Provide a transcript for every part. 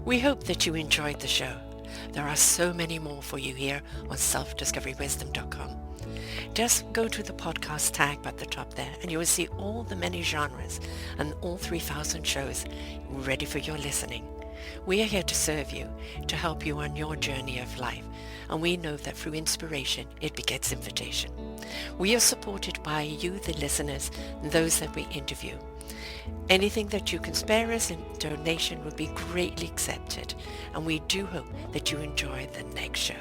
We hope that you enjoyed the show. There are so many more for you here on selfdiscoverywisdom.com. Just go to the podcast tag at the top there and you will see all the many genres and all 3,000 shows ready for your listening. We are here to serve you, to help you on your journey of life, and we know that through inspiration, it begets invitation. We are supported by you, the listeners, and those that we interview. Anything that you can spare us in donation would be greatly accepted, and we do hope that you enjoy the next show.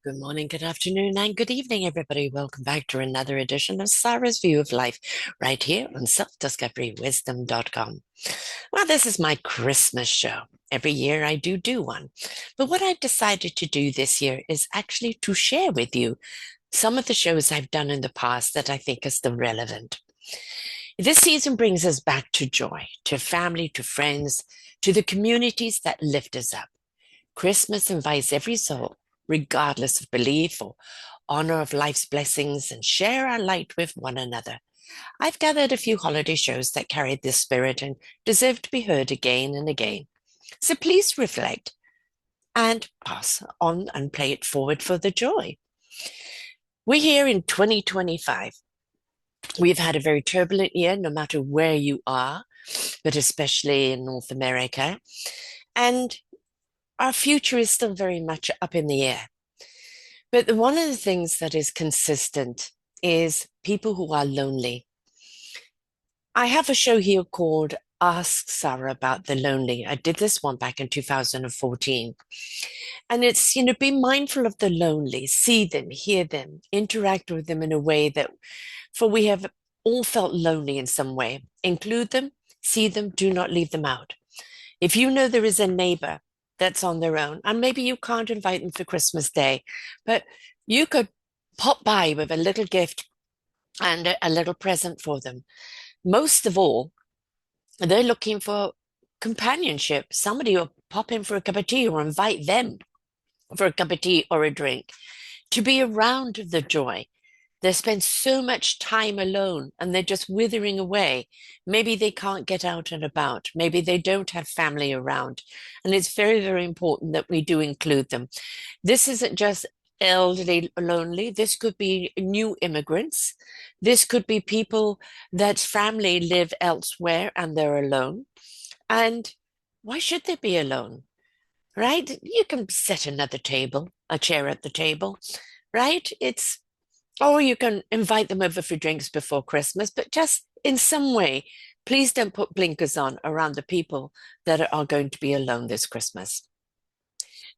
Good morning, good afternoon, and good evening, everybody. Welcome back to another edition of Sarah's View of Life, right here on selfdiscoverywisdom.com. Well, this is my Christmas show. Every year I do one. But what I've decided to do this year is actually to share with you some of the shows I've done in the past that I think are still relevant. This season brings us back to joy, to family, to friends, to the communities that lift us up. Christmas invites every soul, regardless of belief or honor of life's blessings, and share our light with one another. I've gathered a few holiday shows that carried this spirit and deserve to be heard again and again. So please reflect and pass on and play it forward for the joy. We're here in 2025. We've had a very turbulent year, no matter where you are, but especially in North America. And our future is still very much up in the air. But one of the things that is consistent is people who are lonely. I have a show here called Ask Sarah About the Lonely. I did this one back in 2014. And it's, be mindful of the lonely, see them, hear them, interact with them in a way that, for we have all felt lonely in some way. Include them, see them, do not leave them out. If you know there is a neighbor that's on their own, and maybe you can't invite them for Christmas Day, but you could pop by with a little gift and a little present for them. Most of all, they're looking for companionship. Somebody will pop in for a cup of tea or invite them for a cup of tea or a drink to be around the joy. They spend so much time alone and they're just withering away. Maybe they can't get out and about. Maybe they don't have family around. And it's very, very important that we do include them. This isn't just elderly lonely. This could be new immigrants. This could be people that's family live elsewhere and they're alone. And why should they be alone? Right? You can set another table, a chair at the table, right? Or you can invite them over for drinks before Christmas, but just in some way, please don't put blinkers on around the people that are going to be alone this Christmas.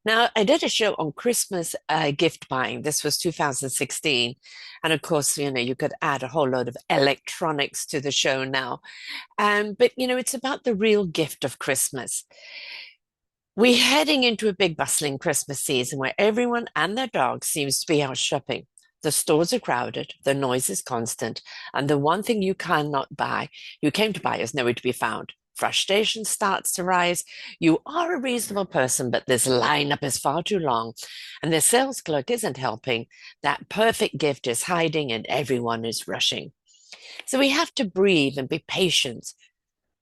Now, I did a show on Christmas gift buying. This was 2016. And of course, you could add a whole load of electronics to the show now. But, it's about the real gift of Christmas. We're heading into a big bustling Christmas season where everyone and their dog seems to be out shopping. The stores are crowded, the noise is constant, and the one thing you cannot buy, you came to buy, is nowhere to be found. Frustration starts to rise. You are a reasonable person, but this lineup is far too long, and the sales clerk isn't helping. That perfect gift is hiding, and everyone is rushing. So we have to breathe and be patient.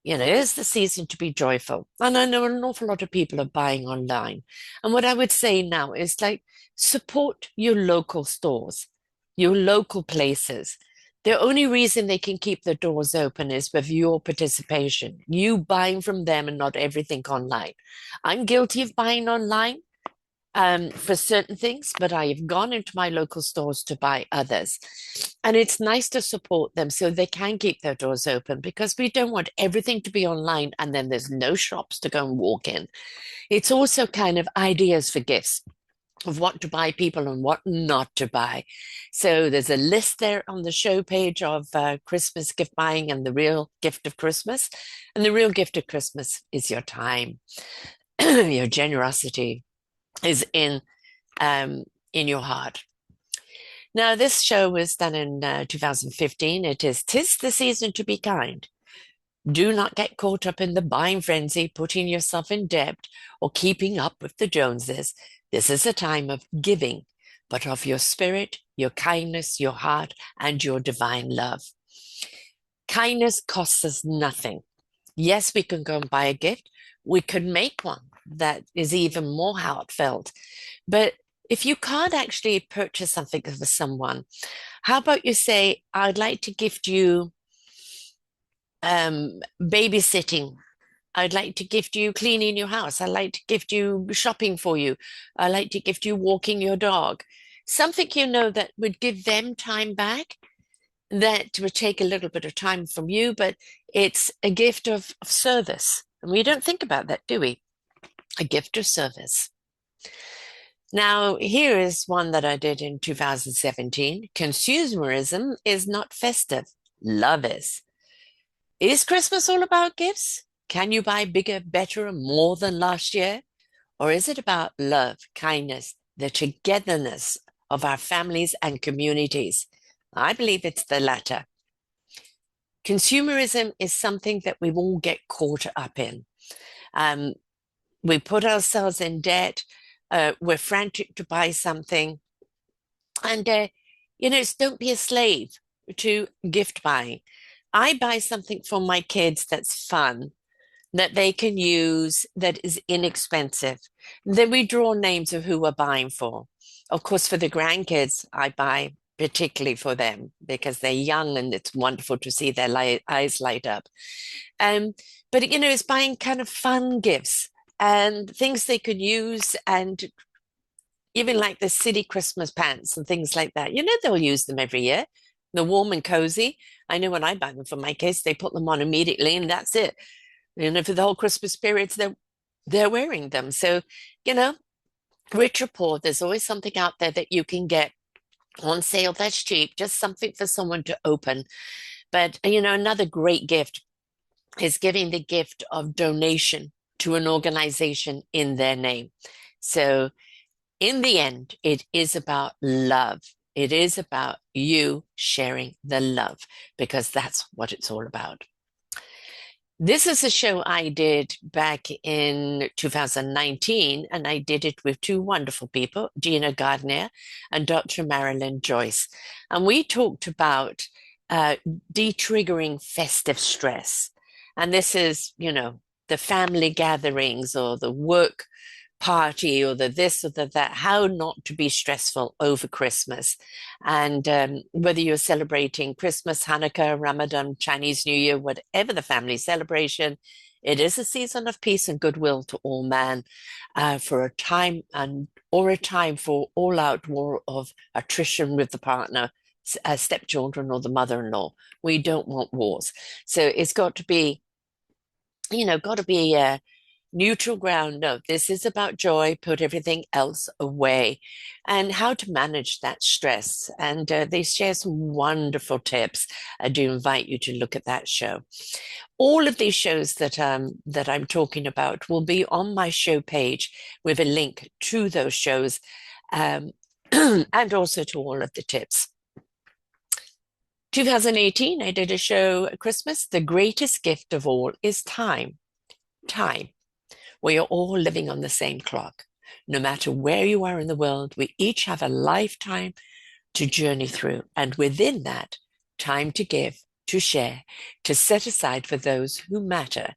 It is the season to be joyful. And I know an awful lot of people are buying online. And what I would say now is support your local stores, your local places. The only reason they can keep the doors open is with your participation, you buying from them and not everything online. I'm guilty of buying online for certain things, but I have gone into my local stores to buy others. And it's nice to support them so they can keep their doors open because we don't want everything to be online and then there's no shops to go and walk in. It's also kind of ideas for gifts of what to buy people and what not to buy. So there's a list there on the show page of Christmas gift buying and the real gift of Christmas. And the real gift of Christmas is your time, your generosity is in your heart. Now, this show was done in 2015. Tis the season to be kind. Do not get caught up in the buying frenzy, putting yourself in debt, or keeping up with the Joneses. This is a time of giving, but of your spirit, your kindness, your heart, and your divine love. Kindness costs us nothing. Yes, we can go and buy a gift. We could make one that is even more heartfelt. But if you can't actually purchase something for someone, how about you say, I'd like to gift you babysitting. I'd like to gift you cleaning your house. I'd like to gift you shopping for you. I'd like to gift you walking your dog. Something you know that would give them time back, that would take a little bit of time from you, but it's a gift of service. And we don't think about that, do we? A gift of service. Now, here is one that I did in 2017. Consumerism is not festive. Love is. Is Christmas all about gifts? Can you buy bigger, better, and more than last year? Or is it about love, kindness, the togetherness of our families and communities? I believe it's the latter. Consumerism is something that we all get caught up in. Um, we put ourselves in debt. We're frantic to buy something. And, don't be a slave to gift buying. I buy something for my kids that's fun, that they can use, that is inexpensive. Then we draw names of who we're buying for. Of course, for the grandkids, I buy particularly for them because they're young and it's wonderful to see their eyes light up. Um, but it's buying kind of fun gifts and things they could use, and even like the city Christmas pants and things like that. They'll use them every year. They're warm and cozy. I know when I buy them for my kids, they put them on immediately and that's it. For the whole Christmas period, they're wearing them. So, you know, rich or poor, there's always something out there that you can get on sale that's cheap, just something for someone to open. But, another great gift is giving the gift of donation to an organization in their name. So, in the end, it is about love. It is about you sharing the love because that's what it's all about. This is a show I did back in 2019, and I did it with two wonderful people, Gina Gardner and Dr. Marilyn Joyce. And we talked about de-triggering festive stress. And this is, the family gatherings or the work party or the this or the that, how not to be stressful over Christmas. And whether you're celebrating Christmas, Hanukkah, Ramadan, Chinese New Year, whatever the family celebration, it is a season of peace and goodwill to all man, for a time or a time for all out war of attrition with the partner, stepchildren or the mother-in-law. We don't want wars. So it's got to be, neutral ground. No, this is about joy. Put everything else away, and how to manage that stress. And they share some wonderful tips. I do invite you to look at that show. All of these shows that I'm talking about will be on my show page with a link to those shows, and also to all of the tips. 2018, I did a show at Christmas. The greatest gift of all is time. Time. We are all living on the same clock. No matter where you are in the world, we each have a lifetime to journey through. And within that, time to give, to share, to set aside for those who matter.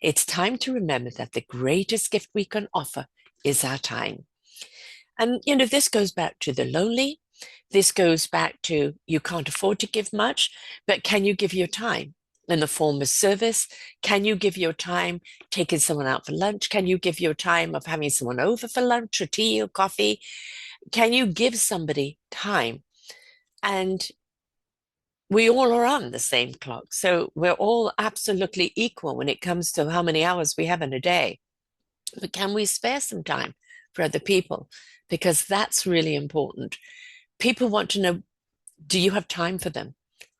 It's time to remember that the greatest gift we can offer is our time. And, this goes back to the lonely. This goes back to you can't afford to give much, but can you give your time? In the form of service? Can you give your time taking someone out for lunch? Can you give your time of having someone over for lunch or tea or coffee? Can you give somebody time? And we all are on the same clock. So we're all absolutely equal when it comes to how many hours we have in a day. But can we spare some time for other people? Because that's really important. People want to know, do you have time for them?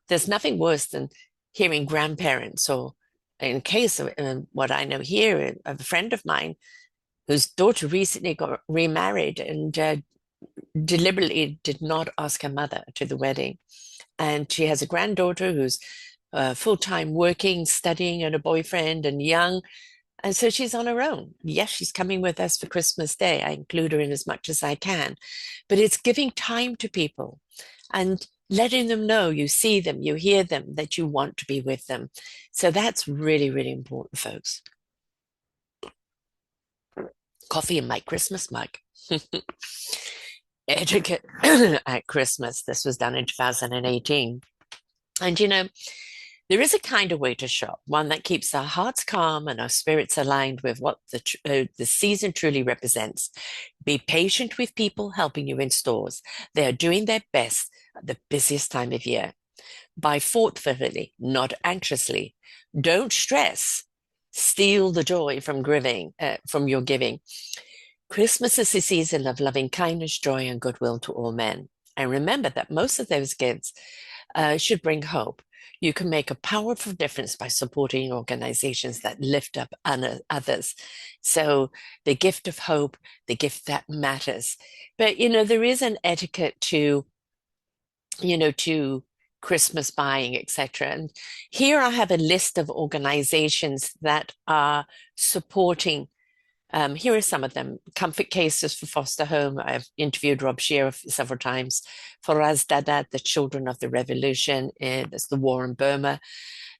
There's nothing worse than hearing grandparents, or in case of what I know here, a friend of mine whose daughter recently got remarried and deliberately did not ask her mother to the wedding. And she has a granddaughter who's full-time working, studying, and a boyfriend and young. And so she's on her own. Yes, she's coming with us for Christmas Day. I include her in as much as I can. But it's giving time to people. And letting them know you see them, you hear them, that you want to be with them. So that's really, really important, folks. Coffee in my Christmas mug. Etiquette at Christmas. This was done in 2018. And there is a kinder way to shop, one that keeps our hearts calm and our spirits aligned with what the season truly represents. Be patient with people helping you in stores. They are doing their best at the busiest time of year. Buy thoughtfully, not anxiously. Don't stress. Steal the joy from your giving. Christmas is the season of loving kindness, joy, and goodwill to all men. And remember that most of those gifts should bring hope. You can make a powerful difference by supporting organizations that lift up others. So the gift of hope, the gift that matters. But, there is an etiquette to Christmas buying, etc. And here I have a list of organizations that are supporting. Here are some of them. Comfort Cases for Foster Home. I've interviewed Rob Shearer several times. Faraz Dada, the Children of the Revolution. That's the war in Burma.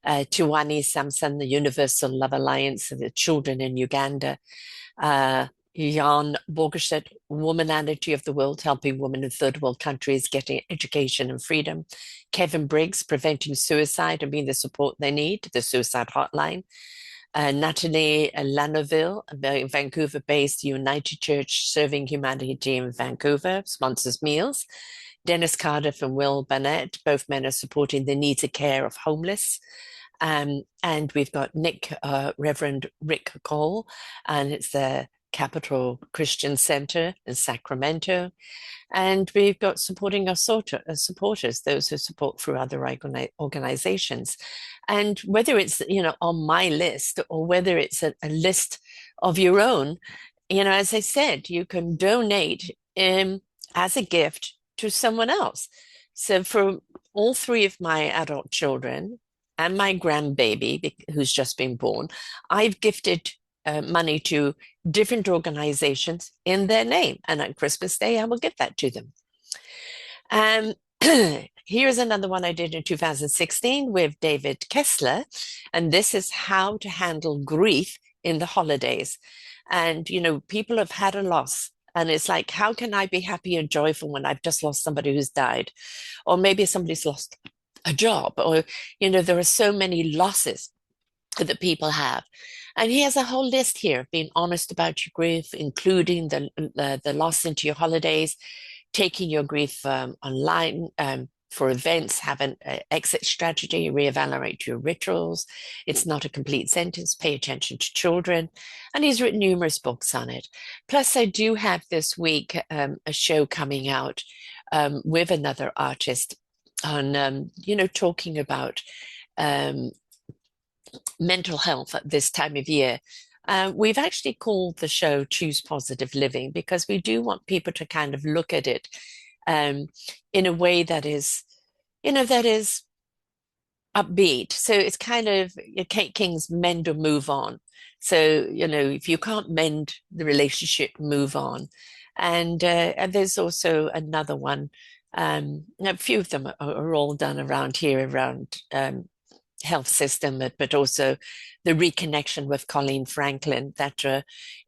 Tiwani Samson, the Universal Love Alliance of the Children in Uganda. Jan Borgerstedt, Womanality of the World, helping women in third world countries getting education and freedom. Kevin Briggs, Preventing Suicide and being the support they need, the suicide hotline. Natalie Lanoville, a Vancouver-based United Church Serving Humanity in Vancouver, sponsors meals. Dennis Cardiff and Will Burnett, both men are supporting the needs of care of homeless. And we've got Reverend Rick Cole, and it's the Capital Christian Center in Sacramento. And we've got supporting our supporters, those who support through other organizations. And whether it's, on my list or whether it's a list of your own, as I said, you can donate as a gift to someone else. So for all three of my adult children and my grandbaby, who's just been born, I've gifted money to different organizations in their name. And on Christmas Day, I will give that to them. Here's another one I did in 2016 with David Kessler. And this is how to handle grief in the holidays. And, people have had a loss. And it's like, how can I be happy and joyful when I've just lost somebody who's died? Or maybe somebody's lost a job, or, there are so many losses that people have. And he has a whole list here of being honest about your grief, including the loss into your holidays, taking your grief online for events, have an exit strategy, reevaluate your rituals. It's not a complete sentence. Pay attention to children. And he's written numerous books on it. Plus, I do have this week a show coming out with another artist on, talking about mental health at this time of year. We've actually called the show Choose Positive Living because we do want people to kind of look at it in a way that is, that is upbeat. So it's kind of Kate King's mend or move on. So, if you can't mend the relationship, move on. And there's also another one. A few of them are all done around here, around health system, but also the reconnection with Colleen Franklin that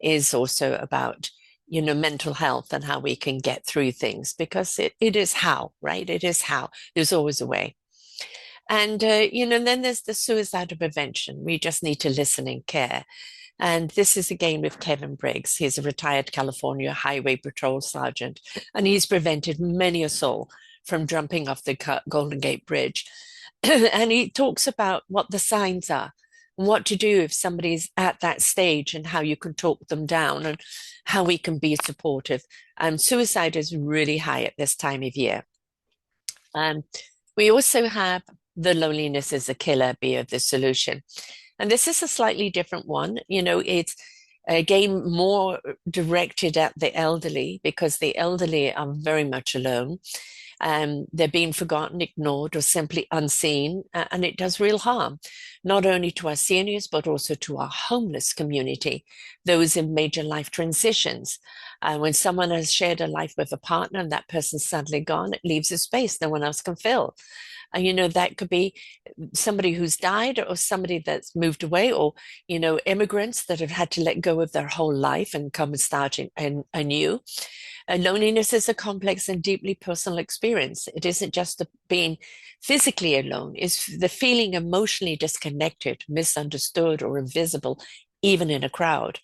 is also about, mental health and how we can get through things because it is how, right? It is how. There's always a way. And, then there's the suicide prevention. We just need to listen and care. And this is again with Kevin Briggs. He's a retired California Highway Patrol Sergeant, and he's prevented many a soul from jumping off the Golden Gate Bridge. And he talks about what the signs are, what to do if somebody's at that stage and how you can talk them down and how we can be supportive. Suicide is really high at this time of year. We also have the loneliness is a killer, be the solution. And this is a slightly different one. It's again more directed at the elderly because the elderly are very much alone. They're being forgotten, ignored, or simply unseen, and it does real harm, not only to our seniors, but also to our homeless community, those in major life transitions. When someone has shared a life with a partner and that person's suddenly gone, it leaves a space no one else can fill. And, that could be somebody who's died or somebody that's moved away or, immigrants that have had to let go of their whole life and come and start anew. Loneliness is a complex and deeply personal experience. It isn't just the being physically alone, it's the feeling emotionally disconnected, misunderstood, or invisible, even in a crowd.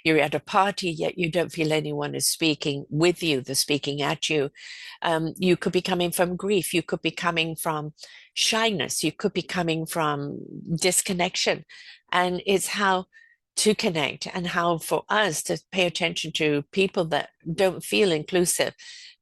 You're at a party, yet you don't feel anyone is speaking with you, they're speaking at you. You could be coming from grief, you could be coming from shyness, you could be coming from disconnection. And it's how to connect and how for us to pay attention to people that don't feel inclusive.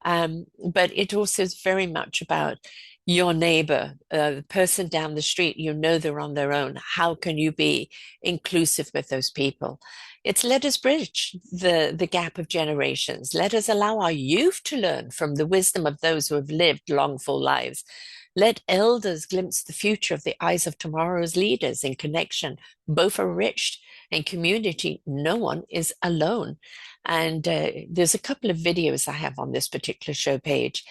But it also is very much about your neighbor, the person down the street, they're on their own. How can you be inclusive with those people? It's let us bridge the gap of generations. Let us allow our youth to learn from the wisdom of those who have lived long, full lives. Let elders glimpse the future of the eyes of tomorrow's leaders in connection. Both are rich in community. No one is alone. And there's a couple of videos I have on this particular show page,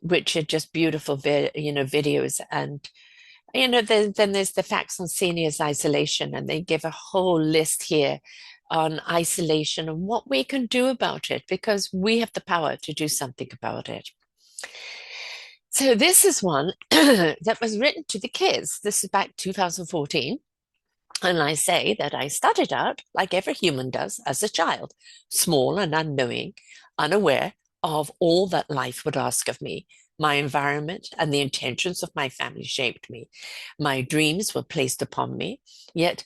which are just beautiful, videos. And then there's the facts on seniors isolation, and they give a whole list here on isolation and what we can do about it because we have the power to do something about it. So this is one that was written to the kids. This is back 2014. And I say that I started out like every human does as a child, small and unknowing, unaware of all that life would ask of me. My environment and the intentions of my family shaped me. My dreams were placed upon me, yet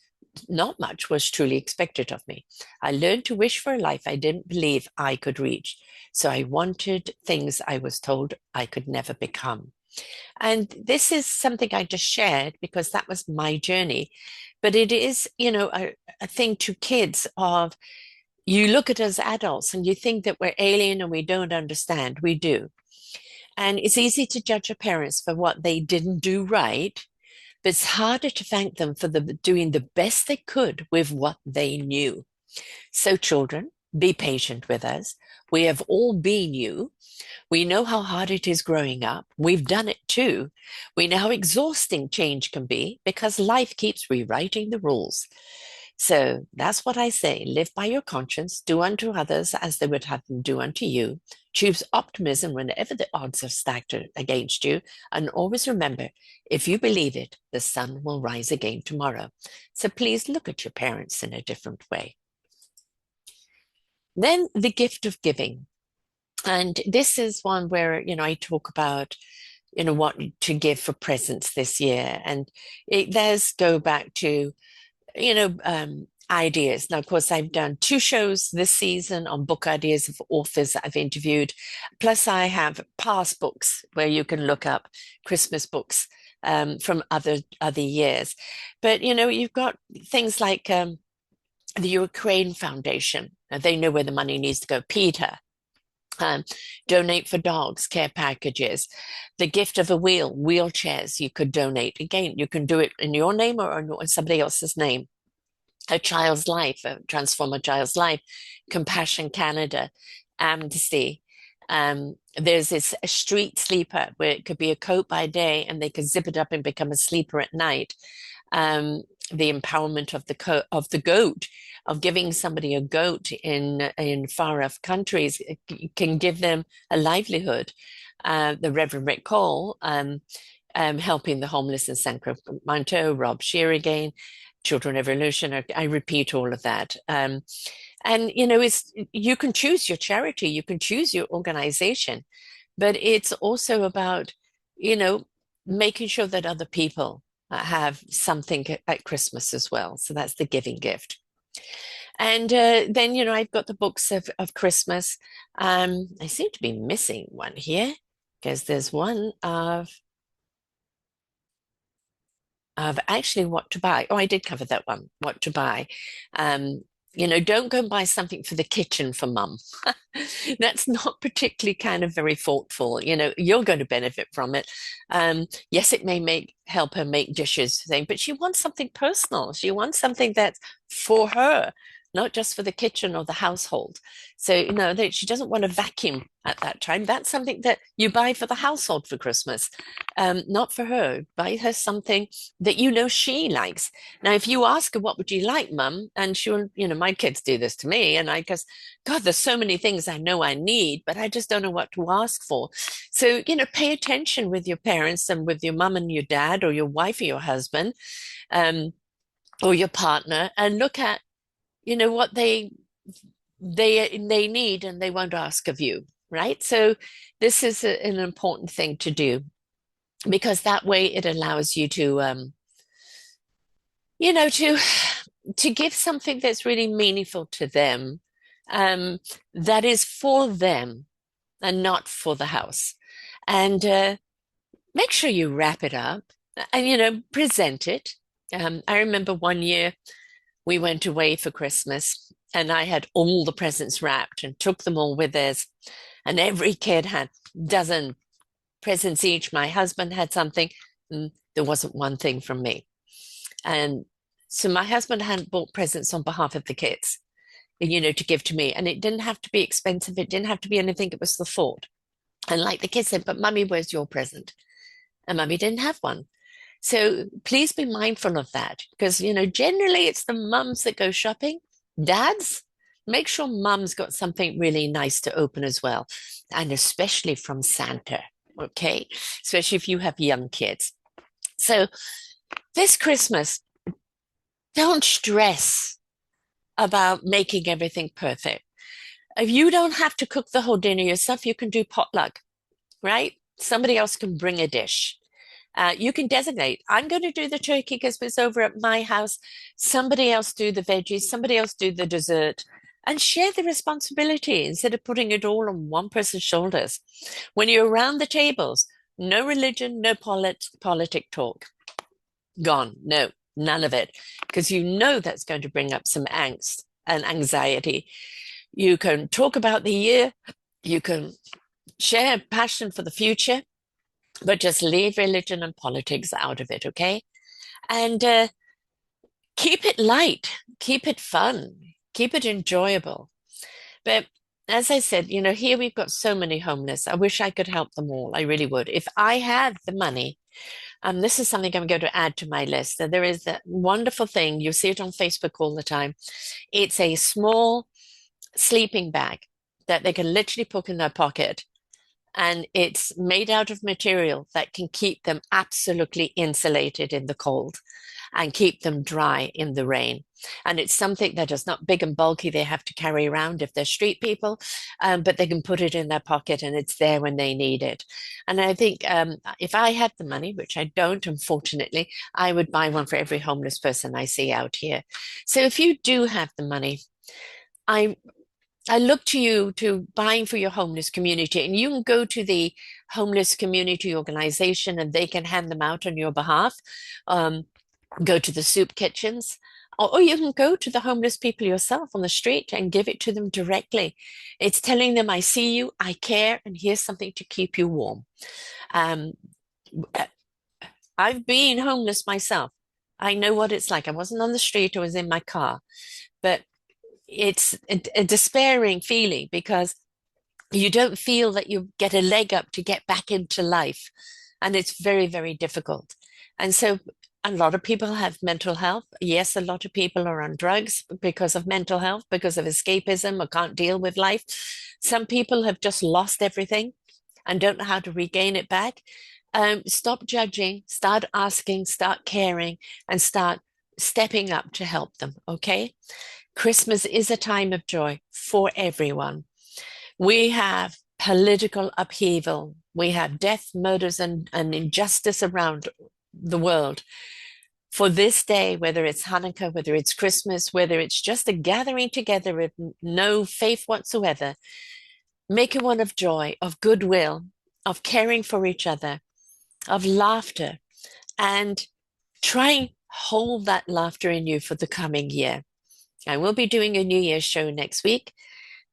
not much was truly expected of me. I learned to wish for a life I didn't believe I could reach. So I wanted things I was told I could never become. And this is something I just shared because that was my journey. But it is, a thing to kids of you look at us adults and you think that we're alien and we don't understand. We do. And it's easy to judge our parents for what they didn't do right, but it's harder to thank them for doing the best they could with what they knew. So, children, be patient with us. We have all been you. We know how hard it is growing up. We've done it too. We know how exhausting change can be because life keeps rewriting the rules. So that's what I say. Live by your conscience, do unto others as they would have them do unto you. Choose optimism whenever the odds are stacked against you. And always remember, if you believe it, the sun will rise again tomorrow. So please look at your parents in a different way. Then the gift of giving. And this is one where, I talk about, what to give for presents this year. And it does go back to, ideas. Now, of course, I've done 2 shows this season on book ideas of authors that I've interviewed. Plus, I have past books where you can look up Christmas books from other years. But, you've got things like the Ukraine Foundation. They know where the money needs to go. Peter. Donate for dogs, care packages, the gift of a wheel, wheelchairs you could donate. Again, you can do it in your name or in somebody else's name. A child's life, transform a child's life, Compassion Canada, Amnesty. There's this a street sleeper where it could be a coat by day and they could zip it up and become a sleeper at night. The empowerment of the goat, of giving somebody a goat in far off countries can give them a livelihood. The Reverend Rick Cole, helping the homeless in Sacramento, Rob Shear again, Children Evolution. I repeat all of that. And it's you can choose your charity, you can choose your organization, but it's also about making sure that other people have something at Christmas as well. So that's the giving gift. And then, I've got the books of Christmas. I seem to be missing one here because there's one of actually what to buy. Oh, I did cover that one, what to buy. Don't go and buy something for the kitchen for mum. That's not particularly kind of very thoughtful. You're going to benefit from it. Yes, it may help her make dishes thing, but she wants something personal. She wants something that's for her. not just for the kitchen or the household. So, that she doesn't want a vacuum at that time. That's something that you buy for the household for Christmas, not for her. Buy her something that she likes. Now, if you ask her, what would you like, Mum? And she'll, my kids do this to me. And I guess, God, there's so many things I know I need, but I just don't know what to ask for. So, pay attention with your parents and with your mum and your dad or your wife or your husband, um, or your partner, and look at, what they need and they won't ask of you, right? So this is an important thing to do, because that way it allows you to you know to to give something that's really meaningful to them, um that is for them and not for the house. And make sure you wrap it up and present it. I remember one year we went away for Christmas and I had all the presents wrapped and took them all with us. And every kid had a dozen presents each. My husband had something. And there wasn't one thing from me. And so my husband hadn't bought presents on behalf of the kids, to give to me. And it didn't have to be expensive. It didn't have to be anything. It was the thought. And like the kids said, but Mummy, where's your present? And Mummy didn't have one. So please be mindful of that, because, generally it's the mums that go shopping. Dads, make sure mum's got something really nice to open as well. And especially from Santa, okay? Especially if you have young kids. So this Christmas, don't stress about making everything perfect. If you don't have to cook the whole dinner yourself, you can do potluck, right? Somebody else can bring a dish. You can designate, I'm going to do the turkey because it's over at my house. Somebody else do the veggies, somebody else do the dessert, and share the responsibility instead of putting it all on one person's shoulders. When you're around the tables, no religion, no politic talk. Gone. No, none of it. Because that's going to bring up some angst and anxiety. You can talk about the year, you can share passion for the future, but just leave religion and politics out of it, okay? And keep it light, keep it fun, keep it enjoyable. But as I said, here we've got so many homeless. I wish I could help them all. I really would. If I had the money, this is something I'm going to add to my list. There is that wonderful thing, you see it on Facebook all the time. It's a small sleeping bag that they can literally put in their pocket, and it's made out of material that can keep them absolutely insulated in the cold and keep them dry in the rain. And it's something that is not big and bulky they have to carry around if they're street people, but they can put it in their pocket and it's there when they need it. And I think if I had the money, which I don't, unfortunately, I would buy one for every homeless person I see out here. So if you do have the money, I look to you to buying for your homeless community, and you can go to the homeless community organization and they can hand them out on your behalf. Go to the soup kitchens, or you can go to the homeless people yourself on the street and give it to them directly. It's telling them, I see you, I care, and here's something to keep you warm. Um, I've been homeless myself. I know what it's like. I wasn't on the street, I was in my car, but it's a despairing feeling because you don't feel that you get a leg up to get back into life. And it's very, very difficult. And so a lot of people have mental health. Yes, a lot of people are on drugs because of mental health, because of escapism or can't deal with life. Some people have just lost everything and don't know how to regain it back. Stop judging, start asking, start caring, and start stepping up to help them, okay? Christmas is a time of joy for everyone. We have political upheaval. We have death, murders, and injustice around the world. For this day, whether it's Hanukkah, whether it's Christmas, whether it's just a gathering together with no faith whatsoever, make it one of joy, of goodwill, of caring for each other, of laughter, and try and hold that laughter in you for the coming year. I will be doing a New Year's show next week,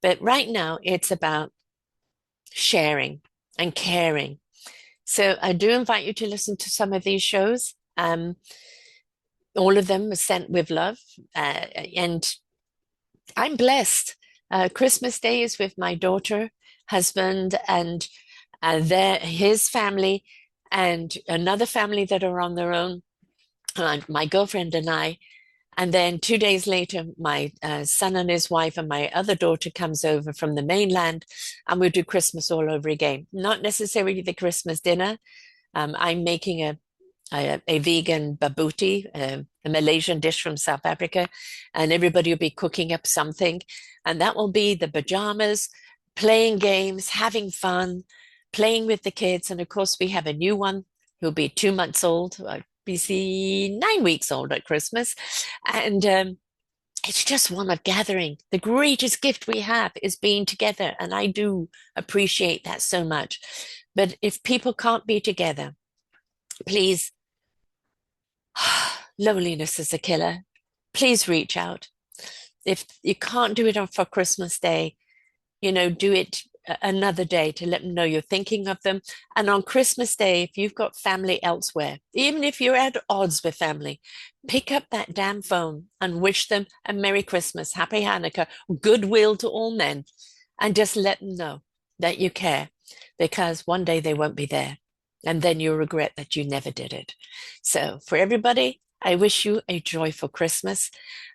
but right now it's about sharing and caring. So I do invite you to listen to some of these shows. All of them are sent with love, and I'm blessed. Christmas Day is with my daughter, husband, and his family, and another family that are on their own. My girlfriend and I. And then 2 days later, my son and his wife and my other daughter comes over from the mainland, and we'll do Christmas all over again. Not necessarily the Christmas dinner. I'm making a vegan babuti, a Malaysian dish from South Africa, and everybody will be cooking up something. And that will be the pajamas, playing games, having fun, playing with the kids. And of course, we have a new one who'll be 2 months old. Be 9 weeks old at Christmas. And it's just one of gathering. The greatest gift we have is being together. And I do appreciate that so much. But if people can't be together, please, loneliness is a killer. Please reach out. If you can't do it for Christmas Day, do it another day to let them know you're thinking of them. And on Christmas Day, if you've got family elsewhere, even if you're at odds with family, pick up that damn phone and wish them a Merry Christmas, Happy Hanukkah, goodwill to all men, and just let them know that you care, because one day they won't be there. And then you'll regret that you never did it. So for everybody, I wish you a joyful Christmas.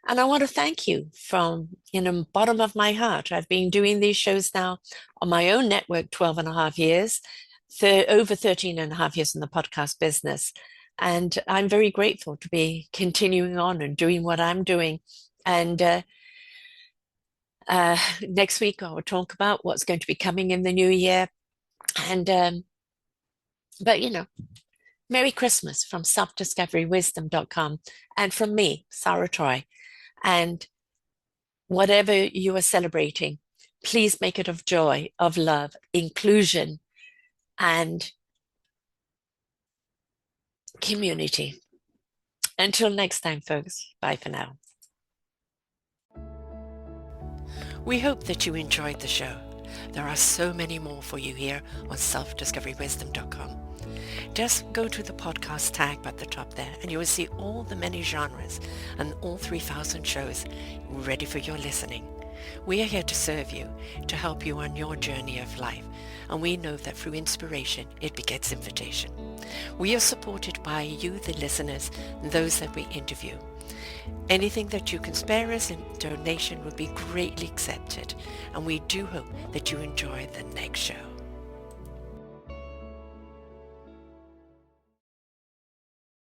And I want to thank you from, bottom of my heart. I've been doing these shows now on my own network 12 and a half years, over 13 and a half years in the podcast business. And I'm very grateful to be continuing on and doing what I'm doing. And next week, I will talk about what's going to be coming in the new year. And, but, Merry Christmas from selfdiscoverywisdom.com and from me, Sarah Troy. And whatever you are celebrating, please make it of joy, of love, inclusion, and community. Until next time, folks, bye for now. We hope that you enjoyed the show. There are so many more for you here on selfdiscoverywisdom.com. Just go to the podcast tab at the top there and you will see all the many genres and all 3,000 shows ready for your listening. We are here to serve you, to help you on your journey of life, and we know that through inspiration it begets invitation. We are supported by you, the listeners, and those that we interview. Anything that you can spare us in donation would be greatly accepted, and we do hope that you enjoy the next show.